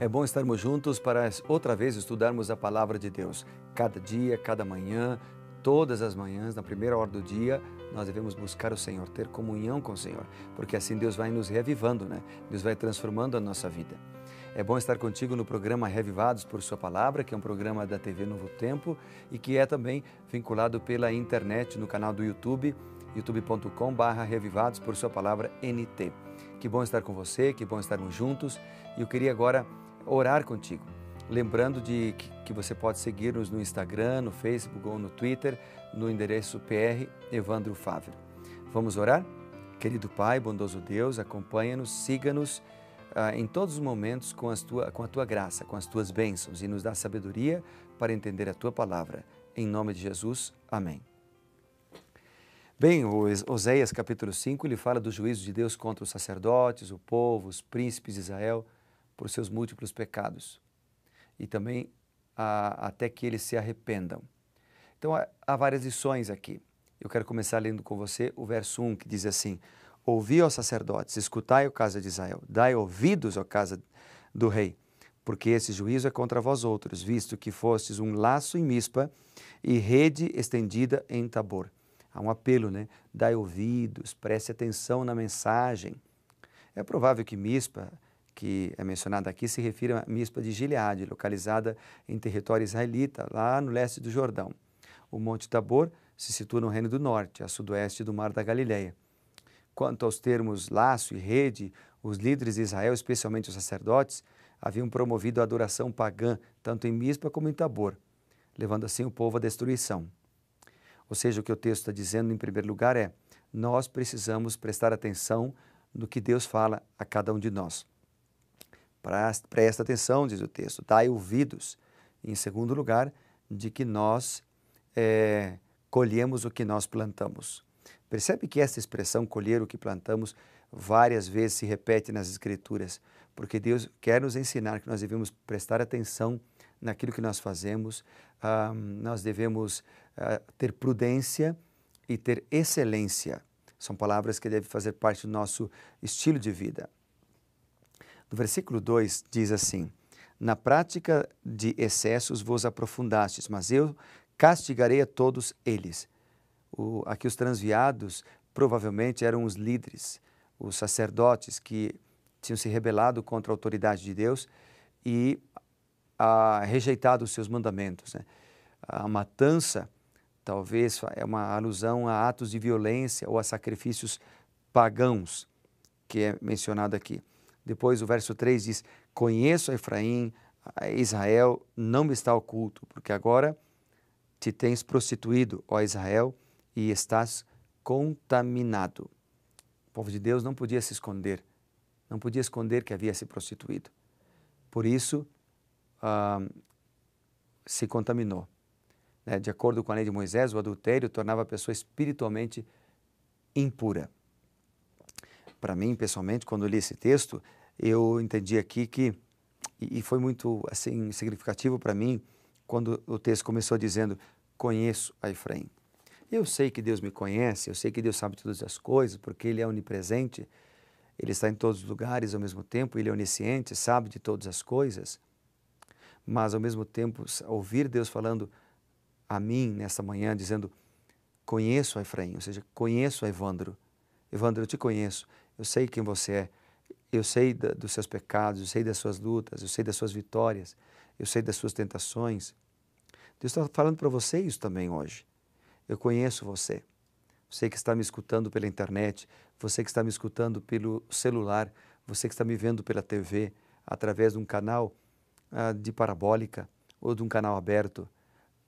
É bom estarmos juntos para outra vez estudarmos a palavra de Deus. Cada dia, cada manhã, todas as manhãs, na primeira hora do dia, nós devemos buscar o Senhor, ter comunhão com o Senhor, porque assim Deus vai nos reavivando, né? Deus vai transformando a nossa vida. É bom estar contigo no programa Reavivados por Sua Palavra, que é um programa da TV Novo Tempo e que é também vinculado pela internet no canal do YouTube, youtube.com/Reavivados por Sua Palavra NT. Que bom estar com você, que bom estarmos juntos. E eu queria agora orar contigo, lembrando de que você pode seguir-nos no Instagram, no Facebook ou no Twitter, no endereço PR Evandro Fávero. Vamos orar? Querido Pai, bondoso Deus, acompanha-nos, siga-nos em todos os momentos com a Tua graça, com as Tuas bênçãos e nos dá sabedoria para entender a Tua palavra. Em nome de Jesus, amém. Bem, o Oséias capítulo 5, ele fala do juízo de Deus contra os sacerdotes, o povo, os príncipes de Israel, por seus múltiplos pecados. E também até que eles se arrependam. Então, há várias lições aqui. Eu quero começar lendo com você o verso 1, que diz assim: Ouvi, ó sacerdotes, escutai, ó casa de Israel, dai ouvidos, ó casa do rei, porque esse juízo é contra vós outros, visto que fostes um laço em Mispa e rede estendida em Tabor. Há um apelo, né? Dai ouvidos, preste atenção na mensagem. É provável que Mispa, que é mencionada aqui, se refira a Mispa de Gileade, localizada em território israelita, lá no leste do Jordão. O Monte Tabor se situa no Reino do Norte, a sudoeste do Mar da Galileia. Quanto aos termos laço e rede, os líderes de Israel, especialmente os sacerdotes, haviam promovido a adoração pagã, tanto em Mispa como em Tabor, levando assim o povo à destruição. Ou seja, o que o texto está dizendo, em primeiro lugar, é: nós precisamos prestar atenção no que Deus fala a cada um de nós. Presta atenção, diz o texto, dai ouvidos. E, em segundo lugar, de que nós colhemos o que nós plantamos. Percebe que essa expressão, colher o que plantamos, várias vezes se repete nas Escrituras, porque Deus quer nos ensinar que nós devemos prestar atenção naquilo que nós fazemos, nós devemos ter prudência e ter excelência. São palavras que devem fazer parte do nosso estilo de vida. No versículo 2 diz assim: Na prática de excessos vos aprofundastes, mas eu castigarei a todos eles. Aqui os transviados provavelmente eram os líderes, os sacerdotes que tinham se rebelado contra a autoridade de Deus e rejeitado os seus mandamentos, né? A matança talvez é uma alusão a atos de violência ou a sacrifícios pagãos, que é mencionado aqui. Depois o verso 3 diz: Conheço a Efraim, a Israel não me está oculto, porque agora te tens prostituído, ó Israel, e estás contaminado. O povo de Deus não podia se esconder, não podia esconder que havia se prostituído. Por isso, se contaminou. De acordo com a lei de Moisés, o adultério tornava a pessoa espiritualmente impura. Para mim, pessoalmente, quando eu li esse texto, eu entendi aqui e foi muito assim significativo para mim, quando o texto começou dizendo: Conheço a Efraim. Eu sei que Deus me conhece, eu sei que Deus sabe todas as coisas, porque Ele é onipresente, Ele está em todos os lugares ao mesmo tempo, Ele é onisciente, sabe de todas as coisas. Mas, ao mesmo tempo, ouvir Deus falando a mim nessa manhã, dizendo: Conheço a Efraim, ou seja, conheço a Evandro. Evandro, eu te conheço, eu sei quem você é, eu sei dos seus pecados, eu sei das suas lutas, eu sei das suas vitórias, eu sei das suas tentações. Deus está falando para você isso também hoje. Eu conheço você. Você que está me escutando pela internet, você que está me escutando pelo celular, você que está me vendo pela TV, através de um canal de parabólica ou de um canal aberto.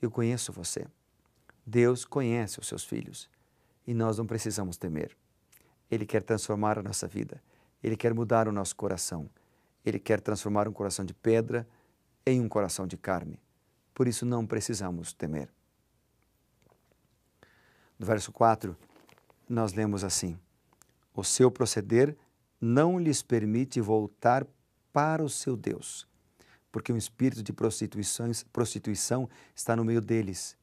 Eu conheço você. Deus conhece os seus filhos e nós não precisamos temer. Ele quer transformar a nossa vida. Ele quer mudar o nosso coração. Ele quer transformar um coração de pedra em um coração de carne. Por isso não precisamos temer. No verso 4, nós lemos assim: O seu proceder não lhes permite voltar para o seu Deus, porque um espírito de prostituição está no meio deles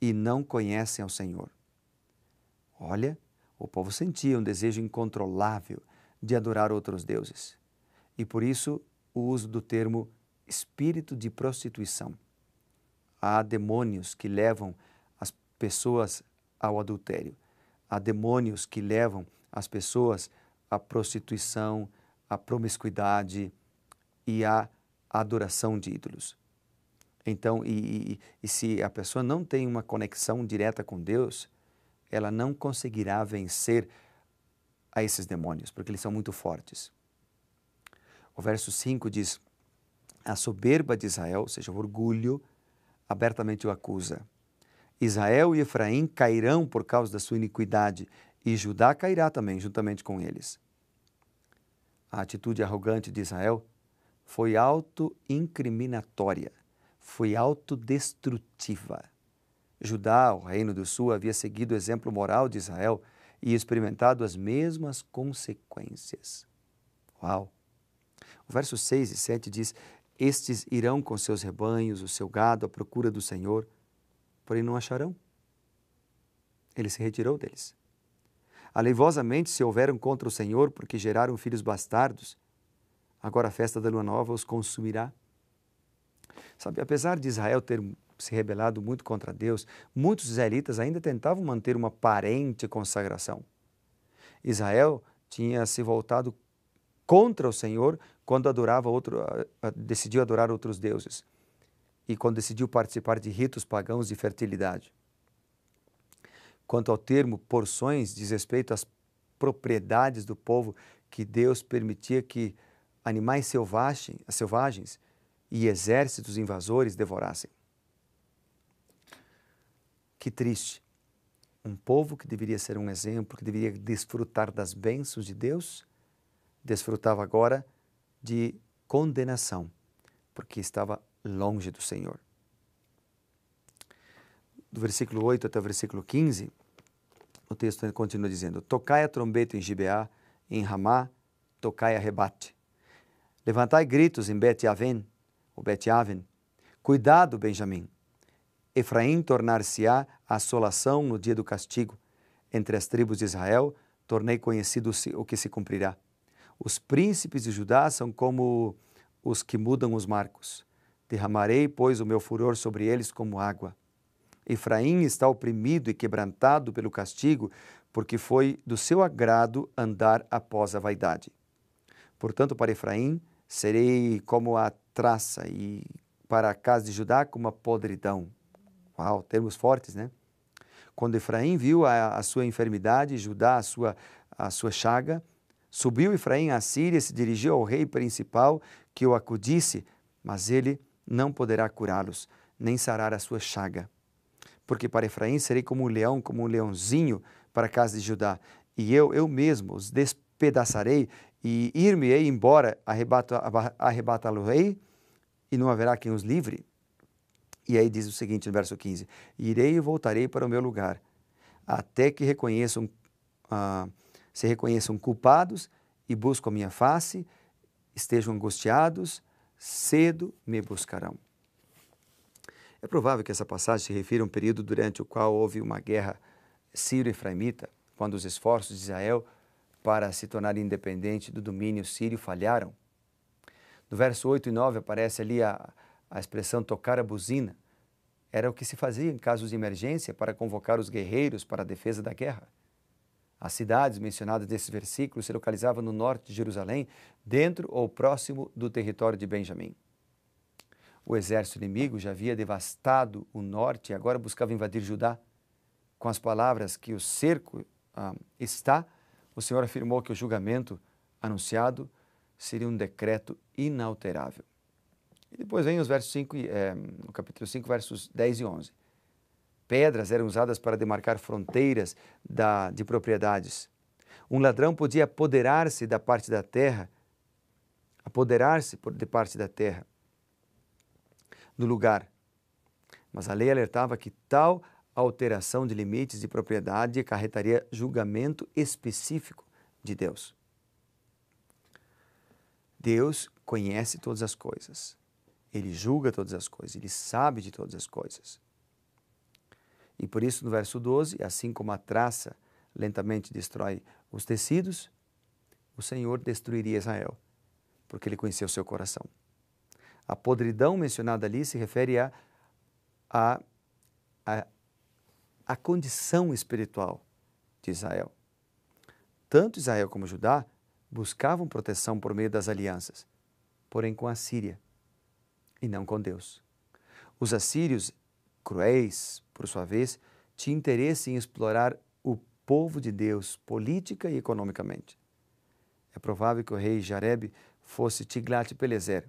e não conhecem ao Senhor. Olha, o povo sentia um desejo incontrolável de adorar outros deuses. E por isso o uso do termo espírito de prostituição. Há demônios que levam as pessoas ao adultério. Há demônios que levam as pessoas à prostituição, à promiscuidade e à adoração de ídolos. Então, se a pessoa não tem uma conexão direta com Deus, ela não conseguirá vencer a esses demônios, porque eles são muito fortes. O verso 5 diz: a soberba de Israel, ou seja, o orgulho, abertamente o acusa. Israel e Efraim cairão por causa da sua iniquidade, e Judá cairá também, juntamente com eles. A atitude arrogante de Israel foi auto-incriminatória, foi autodestrutiva. Judá, o reino do sul, havia seguido o exemplo moral de Israel e experimentado as mesmas consequências. Uau! O verso 6 e 7 diz: estes irão com seus rebanhos, o seu gado, à procura do Senhor, porém não acharão. Ele se retirou deles. Aleivosamente se houveram contra o Senhor, porque geraram filhos bastardos. Agora a festa da lua nova os consumirá. Sabe, apesar de Israel ter se rebelado muito contra Deus, muitos israelitas ainda tentavam manter uma aparente consagração. Israel tinha se voltado contra o Senhor quando decidiu adorar outros deuses e quando decidiu participar de ritos pagãos de fertilidade. Quanto ao termo porções, diz respeito às propriedades do povo que Deus permitia que animais selvagens e exércitos invasores devorassem. Que triste. Um povo que deveria ser um exemplo, que deveria desfrutar das bênçãos de Deus, desfrutava agora de condenação, porque estava longe do Senhor. Do versículo 8 até o versículo 15, o texto continua dizendo: tocai a trombeta em Gibeá, em Ramá, tocai a rebate. Levantai gritos em Bet-Aven, ou Bet-Aven. Cuidado, Benjamim. Efraim tornar-se-á assolação no dia do castigo. Entre as tribos de Israel, tornei conhecido o que se cumprirá. Os príncipes de Judá são como os que mudam os marcos. Derramarei, pois, o meu furor sobre eles como água. Efraim está oprimido e quebrantado pelo castigo, porque foi do seu agrado andar após a vaidade. Portanto, para Efraim, serei como a traça, e para a casa de Judá, como a podridão. Uau, termos fortes, né? Quando Efraim viu a sua enfermidade, Judá a sua chaga, subiu Efraim à Síria e se dirigiu ao rei principal que o acudisse, mas ele não poderá curá-los, nem sarar a sua chaga. Porque para Efraim serei como um leãozinho para a casa de Judá, e eu mesmo os despedaçarei e ir-me-ei embora, arrebatá-lo-ei, e não haverá quem os livre. E aí diz o seguinte no verso 15: irei e voltarei para o meu lugar, até que se reconheçam culpados e buscam a minha face, estejam angustiados, cedo me buscarão. É provável que essa passagem se refira a um período durante o qual houve uma guerra sírio-efraimita, quando os esforços de Israel para se tornar independente do domínio sírio falharam. No verso 8 e 9 aparece ali a expressão tocar a buzina. Era o que se fazia em casos de emergência para convocar os guerreiros para a defesa da guerra. As cidades mencionadas nesses versículos se localizavam no norte de Jerusalém, dentro ou próximo do território de Benjamim. O exército inimigo já havia devastado o norte e agora buscava invadir Judá. Com as palavras que o cerco está, o Senhor afirmou que o julgamento anunciado seria um decreto inalterável. E depois vem os versos 5, no capítulo 5, versos 10 e 11. Pedras eram usadas para demarcar fronteiras de propriedades. Um ladrão podia apoderar-se de parte da terra no lugar. Mas a lei alertava que tal alteração de limites de propriedade acarretaria julgamento específico de Deus. Deus conhece todas as coisas. Ele julga todas as coisas. Ele sabe de todas as coisas. E por isso, no verso 12, assim como a traça lentamente destrói os tecidos, o Senhor destruiria Israel. porque ele conheceu o seu coração. A podridão mencionada ali se refere à condição espiritual de Israel. Tanto Israel como Judá buscavam proteção por meio das alianças, porém com a Síria e não com Deus. Os assírios, cruéis, por sua vez, tinham interesse em explorar o povo de Deus política e economicamente. É provável que o rei Jareb fosse Tiglat-Pileser,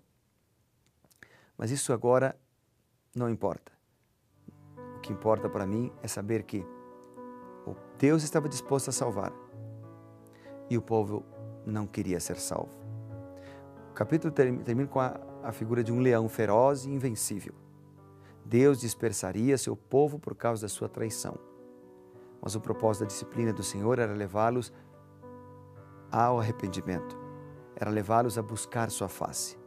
mas isso agora não importa. O que importa para mim é saber que Deus estava disposto a salvar e o povo não queria ser salvo. O capítulo termina com a figura de um leão feroz e invencível. Deus dispersaria seu povo por causa da sua traição. Mas o propósito da disciplina do Senhor era levá-los ao arrependimento, era levá-los a buscar sua face.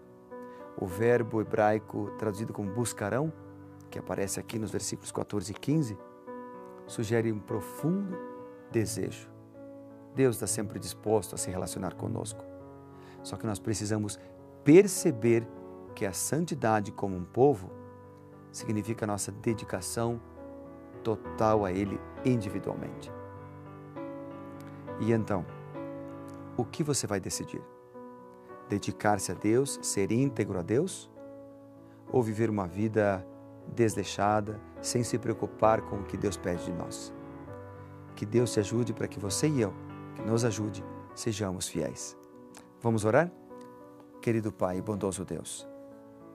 O verbo hebraico traduzido como buscarão, que aparece aqui nos versículos 14 e 15, sugere um profundo desejo. Deus está sempre disposto a se relacionar conosco. Só que nós precisamos perceber que a santidade como um povo significa a nossa dedicação total a Ele individualmente. E então, o que você vai decidir? Dedicar-se a Deus, ser íntegro a Deus? Ou viver uma vida desleixada, sem se preocupar com o que Deus pede de nós? Que Deus te ajude para que você e eu, que nos ajude, sejamos fiéis. Vamos orar? Querido Pai e bondoso Deus,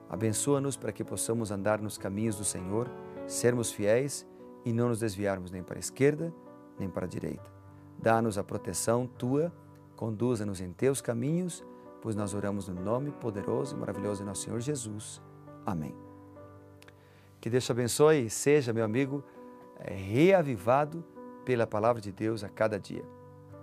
abençoa-nos para que possamos andar nos caminhos do Senhor, sermos fiéis e não nos desviarmos nem para a esquerda, nem para a direita. Dá-nos a proteção Tua, conduza-nos em Teus caminhos, pois nós oramos no nome poderoso e maravilhoso de nosso Senhor Jesus. Amém. Que Deus te abençoe e seja, meu amigo, reavivado pela palavra de Deus a cada dia.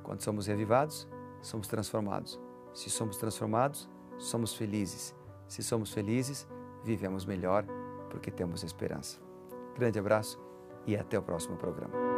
Quando somos reavivados, somos transformados. Se somos transformados, somos felizes. Se somos felizes, vivemos melhor porque temos esperança. Grande abraço e até o próximo programa.